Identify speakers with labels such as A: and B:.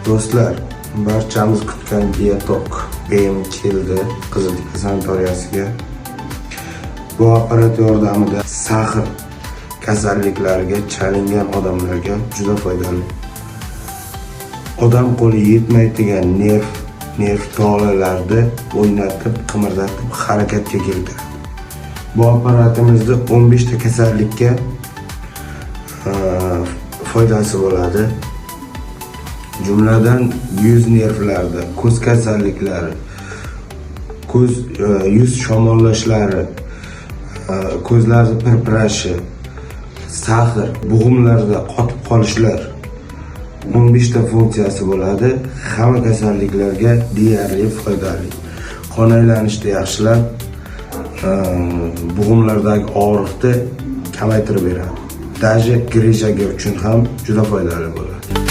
A: Do'stlar, barchamiz kutgan Biotok BM keldi Qiziltepa sanatoriyasiga. Bu apparat yordamida sag'ir kasalliklariga chalingan odamlarga juda foydali. Odam qo'li yetmaydigan nerv tolalarni o'ynatib, qimirlatib harakatga keltiradi. Bu apparatimizda 15 ta kasallikka foydasi bo'ladi. Jumladan yuz nervlarida, ko'z kasalliklari, yuz shamollashlari, ko'zlarning pirpirashi, sag'ir, bo'g'imlarda qotib qolishlar 15 ta funksiyasi bo'ladi. Hamma kasalliklarga deyarli foydali. Qon aylanishni yaxshilab, bo'g'imlardagi og'riqni kamaytirib beradi. Даже grijaga uchun ham juda foydali bo'ladi.